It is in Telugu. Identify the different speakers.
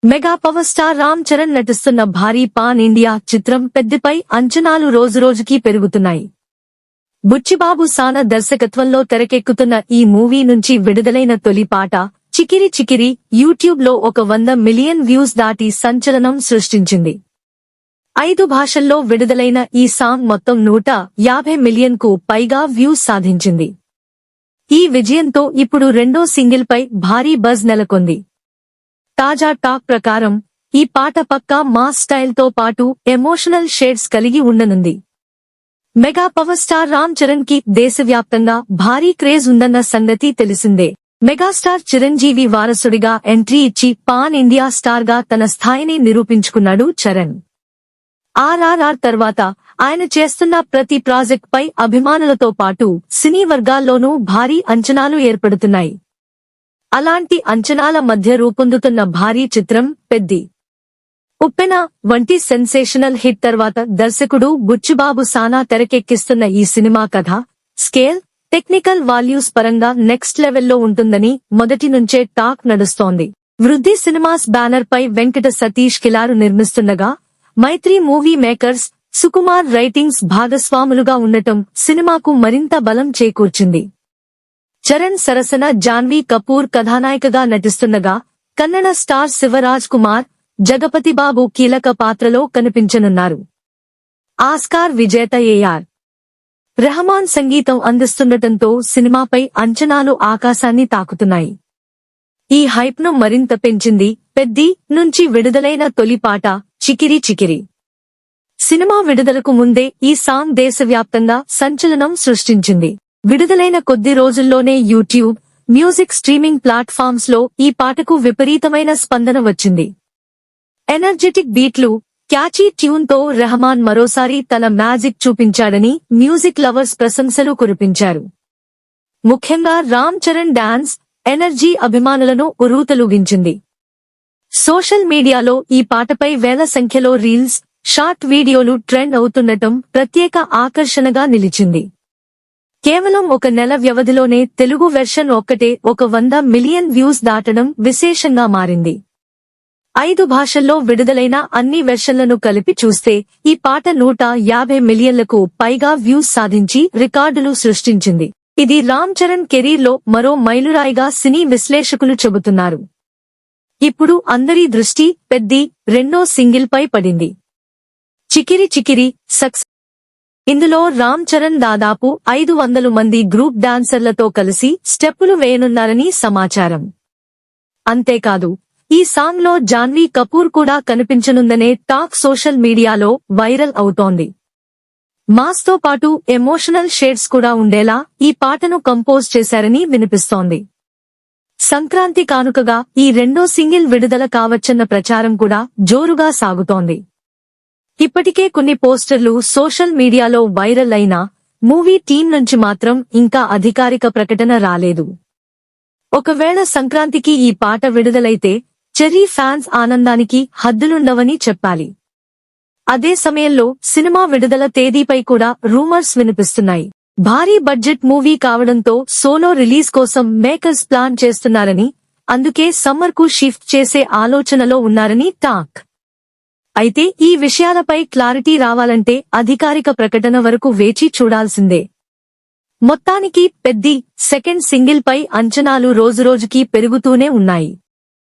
Speaker 1: Mega power star Ram Charan నటిస్తున్న భారీ పాన్ ఇండియా చిత్రం పెద్దిపై అంచనాలు రోజురోజుకీ పెరుగుతున్నాయి. బుచ్చిబాబు సానా దర్శకత్వంలో తెరకెక్కుతున్న ఈ మూవీ నుంచి విడుదలైన తొలి పాట చికిరి చికిరి యూట్యూబ్ లో 100 మిలియన్ వ్యూస్ దాటి సంచలనం సృష్టించింది. 5 భాషల్లో విడుదలైన ఈ సాంగ్ మొత్తం 150 మిలియన్ కు పైగా వ్యూస్ సాధించింది. ఈ విజయంతో ఇప్పుడు రెండో సింగిల్ పై భారీ బజ్ నెలకొంది. తాజా టాక్ ప్రకారం ఈ పాట పక్కా మాస్ స్టైల్ తో పాటు ఎమోషనల్ షేడ్స్ కలిగి ఉండనుంది. Mega power star Ram Charan కి దేశవ్యాప్తంగా భారీ క్రేజ్ ఉందన్న సంగతి తెలిసిందే. మెగాస్టార్ చిరంజీవి వారసుడిగా ఎంట్రీ ఇచ్చి పాన్ ఇండియా స్టార్ గా తన స్థాయిని నిరూపించుకున్నాడు చరణ్. RRR తర్వాత ఆయన చేస్తున్న ప్రతి ప్రాజెక్ట్ పై అభిమానులతో పాటు సినీ వర్గాల్లోనూ భారీ అంచనాలు ఏర్పడుతున్నాయి. అలాంటి అంచనాల మధ్య రూపొందుతున్న భారీ చిత్రం పెద్ది. ఉప్పెన వంటి సెన్సేషనల్ హిట్ తర్వాత దర్శకుడు బుచ్చిబాబు సానా తెరకెక్కిస్తున్న ఈ సినిమా కథ, స్కేల్, టెక్నికల్ వాల్యూస్ పరంగా నెక్స్ట్ లెవెల్లో ఉంటుందని మొదటి నుంచే టాక్ నడుస్తోంది. వృద్ధి సినిమాస్ బ్యానర్ పై వెంకట సతీష్ కిలారు నిర్మిస్తుండగా మైత్రి మూవీ మేకర్స్, సుకుమార్ రైటింగ్స్ భాగస్వాములుగా ఉండటం సినిమాకు మరింత బలం చేకూర్చింది. చరణ్ సరసన జాన్వీ కపూర్ కథానాయికగా నటిస్తుండగా కన్నడ స్టార్ శివరాజ్ కుమార్, జగపతిబాబు కీలక పాత్రలో కనిపించనున్నారు. ఆస్కార్ విజేత AR రెహమాన్ సంగీతం అందిస్తుండటంతో సినిమాపై అంచనాలు ఆకాశాన్ని తాకుతున్నాయి. ఈ హైప్ ను మరింత పెంచింది పెద్ది నుంచి విడుదలైన తొలి పాట చికిరి చికిరి. సినిమా విడుదలకు ముందే ఈ సాంగ్ దేశవ్యాప్తంగా సంచలనం సృష్టించింది. విడుదలైన కొద్ది రోజుల్లోనే యూట్యూబ్, మ్యూజిక్ స్ట్రీమింగ్ ప్లాట్ఫామ్స్ లో ఈ పాటకు విపరీతమైన స్పందన వచ్చింది. ఎనర్జెటిక్ బీట్లు, క్యాచీ ట్యూన్ తో రెహమాన్ మరోసారి తన మ్యాజిక్ చూపించాడని మ్యూజిక్ లవర్స్ ప్రశంసలు కురిపించారు. ముఖ్యంగా రామ్ చరణ్ డాన్స్, ఎనర్జీ అభిమానులను ఉర్రూతలూగించింది. సోషల్ మీడియాలో ఈ పాటపై వేల సంఖ్యలో రీల్స్, షార్ట్ వీడియోలు ట్రెండ్ అవుతుండటం ప్రత్యేక ఆకర్షణగా నిలిచింది. కేవలం 1 నెల వ్యవధిలోనే తెలుగు వెర్షన్ ఒక్కటే 100 మిలియన్ వ్యూస్ దాటడం విశేషంగా మారింది. 5 భాషల్లో విడుదలైన అన్ని వెర్షన్లను కలిపి చూస్తే ఈ పాట 150 మిలియన్లకు పైగా వ్యూస్ సాధించి రికార్డులు సృష్టించింది. ఇది రామ్ చరణ్ కెరీర్ లో మరో మైలురాయిగా సినీ విశ్లేషకులు చెబుతున్నారు. ఇప్పుడు అందరి దృష్టి పెద్ది రెండో సింగిల్ పై పడింది. చికిరి చికిరి సక్సెస్. ఇందులో రామ్ చరణ్ దాదాపు 500 మంది గ్రూప్ డాన్సర్లతో కలిసి స్టెప్పులు వేయనున్నారని సమాచారం. అంతేకాదు ఈ సాంగ్ లో జాన్వీ కపూర్ కూడా కనిపించనుందనే టాక్ సోషల్ మీడియాలో వైరల్ అవుతోంది. మాస్ తో పాటు ఎమోషనల్ షేడ్స్ కూడా ఉండేలా ఈ పాటను కంపోజ్ చేశారని వినిపిస్తోంది. సంక్రాంతి కానుకగా ఈ రెండో సింగిల్ విడుదల కావచ్చన్న ప్రచారం కూడా జోరుగా సాగుతోంది. ఇప్పటికే కొన్ని పోస్టర్లు సోషల్ మీడియాలో వైరల్ అయినా మూవీ టీం నుంచి మాత్రం ఇంకా అధికారిక ప్రకటన రాలేదు. ఒకవేళ సంక్రాంతికి ఈ పాట విడుదలైతే చెర్రీ ఫ్యాన్స్ ఆనందానికి హద్దులుండవని చెప్పాలి. అదే సమయంలో సినిమా విడుదల తేదీపై కూడా రూమర్స్ వినిపిస్తున్నాయి. భారీ బడ్జెట్ మూవీ కావడంతో సోలో రిలీజ్ కోసం మేకర్స్ ప్లాన్ చేస్తున్నారని, అందుకే సమ్మర్ కు షిఫ్ట్ చేసే ఆలోచనలో ఉన్నారని టాక్. అయితే ఈ విషయాలపై క్లారిటీ రావాలంటే అధికారిక ప్రకటన వరకు వేచి చూడాల్సిందే. మొత్తానికి పెద్ది సెకండ్ సింగిల్ పై అంచనాలు రోజురోజుకీ పెరుగుతూనే ఉన్నాయి.